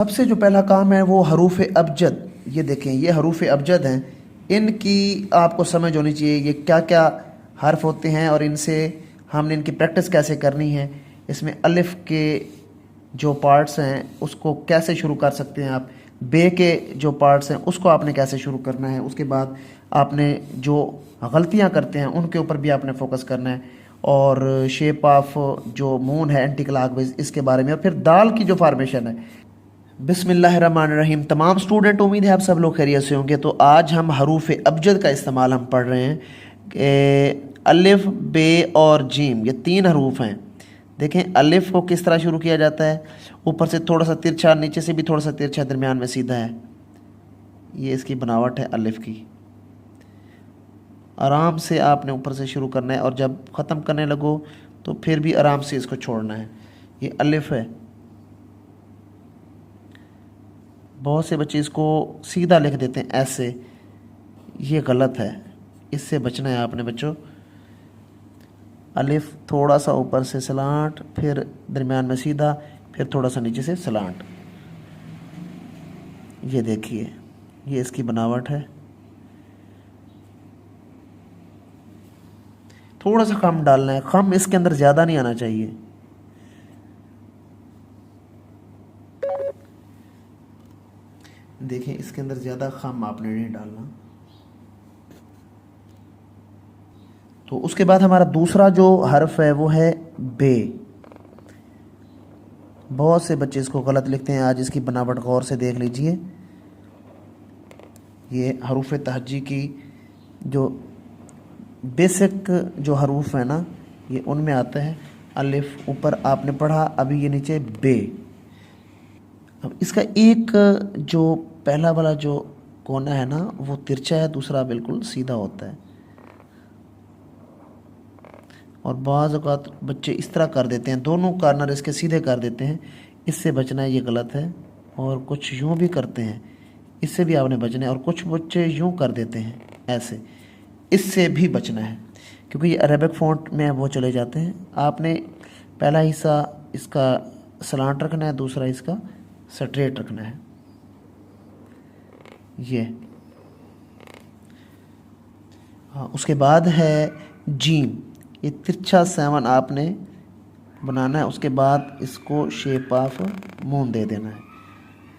सबसे जो पहला काम है वो हरूफ अबजद। ये देखें, ये हरूफ अबजद हैं, इनकी आपको समझ होनी चाहिए ये क्या क्या हर्फ होते हैं और इनसे हमने इनकी प्रैक्टिस कैसे करनी है। इसमें अलिफ के जो पार्ट्स हैं उसको कैसे शुरू कर सकते हैं आप, बे के जो पार्ट्स हैं उसको आपने कैसे शुरू करना है, उसके बाद आपने जो गलतियां करते हैं उनके ऊपर भी आपने फोकस करना है, और शेप ऑफ जो मून है एंटी क्लॉकवाइज इसके बारे में, और फिर दाल की जो फार्मेशन है। बिस्मिल्लाहिर्रहमानिर्रहीम। तमाम स्टूडेंट, उम्मीद है आप सब लोग खैरियत से होंगे। तो आज हम हरूफ अबजद का इस्तेमाल हम पढ़ रहे हैं। अलिफ, बे और जीम, ये तीन हरूफ हैं। देखें अलिफ को किस तरह शुरू किया जाता है, ऊपर से थोड़ा सा तिरछा, नीचे से भी थोड़ा सा तिरछा, दरमियान में सीधा है। ये इसकी बनावट है अलिफ की। आराम से आपने ऊपर से शुरू करना है और जब ख़त्म करने लगो तो फिर भी आराम से इसको छोड़ना है। ये अलिफ है। बहुत से बच्चे इसको सीधा लिख देते हैं ऐसे, ये गलत है, इससे बचना है आपने बच्चों। अलिफ थोड़ा सा ऊपर से सलांट, फिर दरमियान में सीधा, फिर थोड़ा सा नीचे से सलांट। ये देखिए, ये इसकी बनावट है। थोड़ा सा खम डालना है, खम इसके अंदर ज़्यादा नहीं आना चाहिए। देखें इसके अंदर ज़्यादा खम आपने नहीं डालना। तो उसके बाद हमारा दूसरा जो हर्फ है वो है बे। बहुत से बच्चे इसको गलत लिखते हैं, आज इसकी बनावट गौर से देख लीजिए। ये हरूफ तहज्जी की जो बेसिक जो हरूफ है ना, ये उनमें आता है। अलिफ ऊपर आपने पढ़ा, अभी ये नीचे बे। अब इसका एक जो पहला वाला जो कोना है ना वो तिरछा है, दूसरा बिल्कुल सीधा होता है। और बाज़ औक़ात बच्चे इस तरह कर देते हैं, दोनों कॉर्नर इसके सीधे कर देते हैं, इससे बचना है, ये गलत है। और कुछ यूँ भी करते हैं, इससे भी आपने बचना है। और कुछ बच्चे यूँ कर देते हैं ऐसे, इससे भी बचना है, क्योंकि ये अरेबिक फ़ॉन्ट में वो चले जाते हैं। आपने पहला हिस्सा इसका सलांट रखना है, दूसरा इसका स्ट्रेट रखना है। ये हाँ, उसके बाद है जीम। ये तिरछा 7 आपने बनाना है, उसके बाद इसको शेप ऑफ मून दे देना है।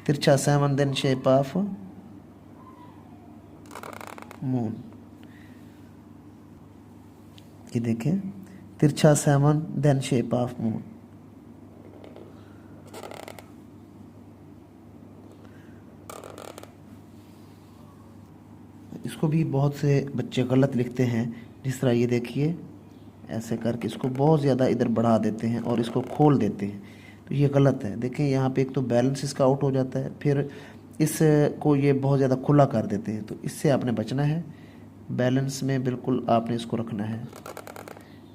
तिरछा 7 देन शेप ऑफ मून। ये देखें, तिरछा 7 देन शेप ऑफ मून। इसको भी बहुत से बच्चे गलत लिखते हैं, जिस तरह ये देखिए ऐसे करके इसको बहुत ज़्यादा इधर बढ़ा देते हैं और इसको खोल देते हैं, तो ये गलत है। देखें यहाँ पे एक तो बैलेंस इसका आउट हो जाता है, फिर इसको ये बहुत ज़्यादा खुला कर देते हैं, तो इससे आपने बचना है। बैलेंस में बिल्कुल आपने इसको रखना है।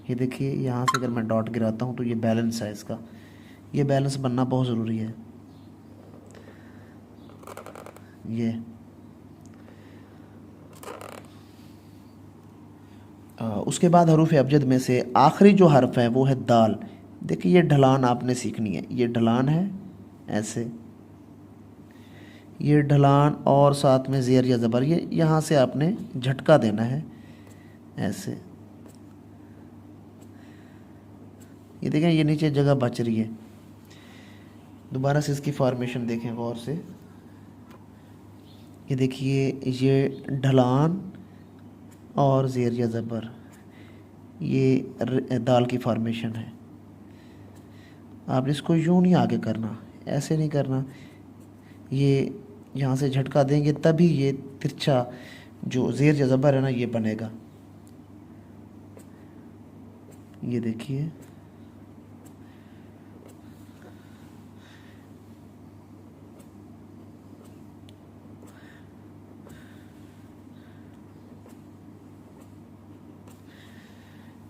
ये देखिए यहाँ से अगर मैं डॉट गिराता हूँ तो ये बैलेंस है इसका, ये बैलेंस बनना बहुत ज़रूरी है। ये उसके बाद हरूफ अबजद में से आखिरी जो हर्फ है वो है दाल। देखिए ये ढलान आपने सीखनी है, ये ढलान है ऐसे, ये ढलान और साथ में ज़ेर या ज़बर, ये यहाँ से आपने झटका देना है ऐसे। ये देखें ये नीचे जगह बच रही है। दोबारा से इसकी फॉर्मेशन देखें गौर से। ये देखिए ये ढलान और ज़ेर या ज़बर, ये दाल की फॉर्मेशन है। आप इसको यूँ नहीं आगे करना, ऐसे नहीं करना, ये यहाँ से झटका देंगे तभी ये तिरछा जो ज़ेर या ज़बर है ना ये बनेगा। ये देखिए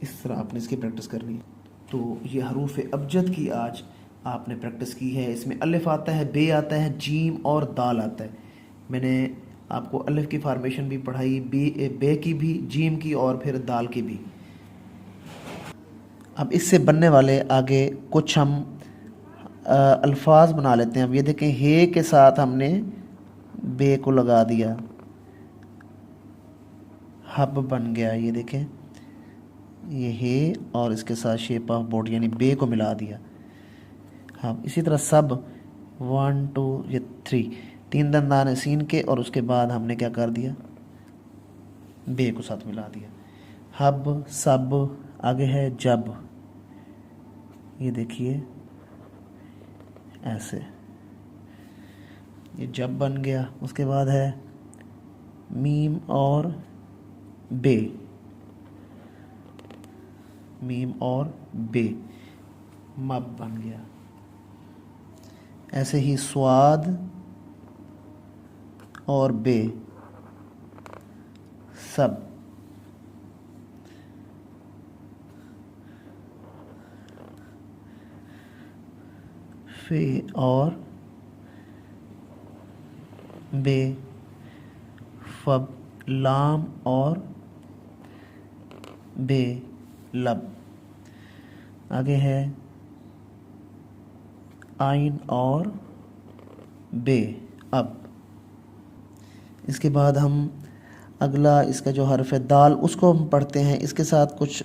इस तरह आपने इसकी प्रैक्टिस करनी है। तो ये हरूफ अबजद की आज आपने प्रैक्टिस की है। इसमें अलिफ आता है, बे आता है, जीम और दाल आता है। मैंने आपको अलिफ की फार्मेशन भी पढ़ाई, बे की भी, जीम की और फिर दाल की भी। अब इससे बनने वाले आगे कुछ हम अल्फाज बना लेते हैं। अब ये देखें हे के साथ हमने बे को लगा दिया, हब बन गया। ये देखें ये हे और इसके साथ शेप ऑफ बोर्ड यानी बे को मिला दिया। हाँ, इसी तरह सब 1 2 ये 3 दंदान है सीन के, और उसके बाद हमने क्या कर दिया, बे को साथ मिला दिया। हब सब, आगे है जब, ये देखिए ऐसे, ये जब बन गया। उसके बाद है मीम और बे, मीम और बे, मब बन गया। ऐसे ही स्वाद और बे, सब। फे और बे, फब, लाम और बे, लब। आगे है आइन और बे, अब। इसके बाद हम अगला इसका जो हर्फ है दाल, उसको हम पढ़ते हैं। इसके साथ कुछ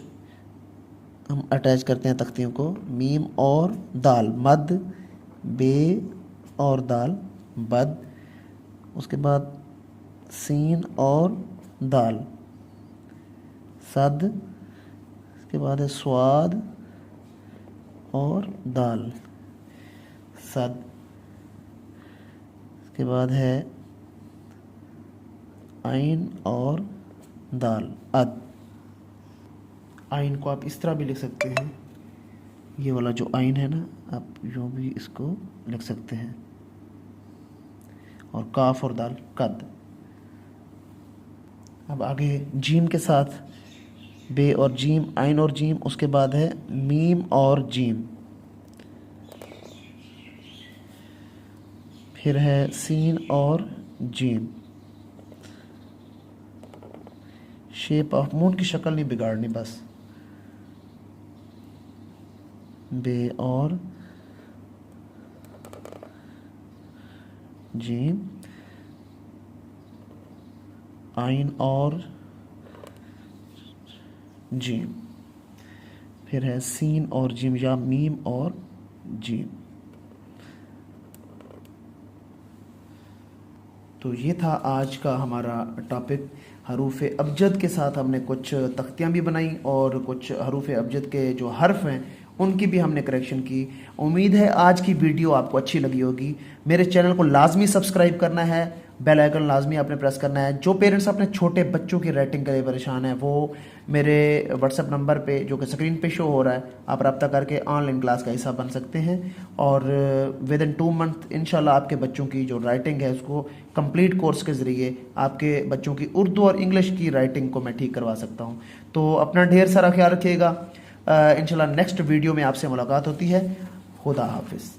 हम अटैच करते हैं तख्तियों को। मीम और दाल, मद, बे और दाल, बद। उसके बाद सीन और दाल, सद। उसके बाद है स्वाद और दाल, सद। उसके बाद है आइन और दाल, अद। आइन को आप इस तरह भी लिख सकते हैं, ये वाला जो आइन है ना, आप यूँ भी इसको लिख सकते हैं। और काफ और दाल, कद। अब आगे जीम के साथ बे और जीम, आइन और जीम। उसके बाद है मीम और जीम, फिर है सीन और जीम। शेप ऑफ मून की शक्ल नहीं बिगाड़नी बस। बे और जीम, आइन और जीम, फिर है सीन और जीम या मीम और जीम। तो ये था आज का हमारा टॉपिक। हरूफ अबजद के साथ हमने कुछ तख्तियाँ भी बनाई और कुछ हरूफ अबजद के जो हर्फ हैं उनकी भी हमने करेक्शन की। उम्मीद है आज की वीडियो आपको अच्छी लगी होगी। मेरे चैनल को लाजमी सब्सक्राइब करना है, बेल आइकन लाजमी आपने प्रेस करना है। जो पेरेंट्स अपने छोटे बच्चों की राइटिंग के लिए परेशान है वो मेरे व्हाट्सएप नंबर पे जो कि स्क्रीन पे शो हो रहा है, आप रब्ता करके ऑनलाइन क्लास का हिस्सा बन सकते हैं। और विद इन 2 मंथ इंशाल्लाह आपके बच्चों की जो राइटिंग है उसको कंप्लीट कोर्स के ज़रिए आपके बच्चों की उर्दू और इंग्लिश की राइटिंग को मैं ठीक करवा सकता हूँ। तो अपना ढेर सारा ख्याल रखिएगा। इंशाल्लाह नेक्स्ट वीडियो में आपसे मुलाकात होती है। खुदा हाफिज़।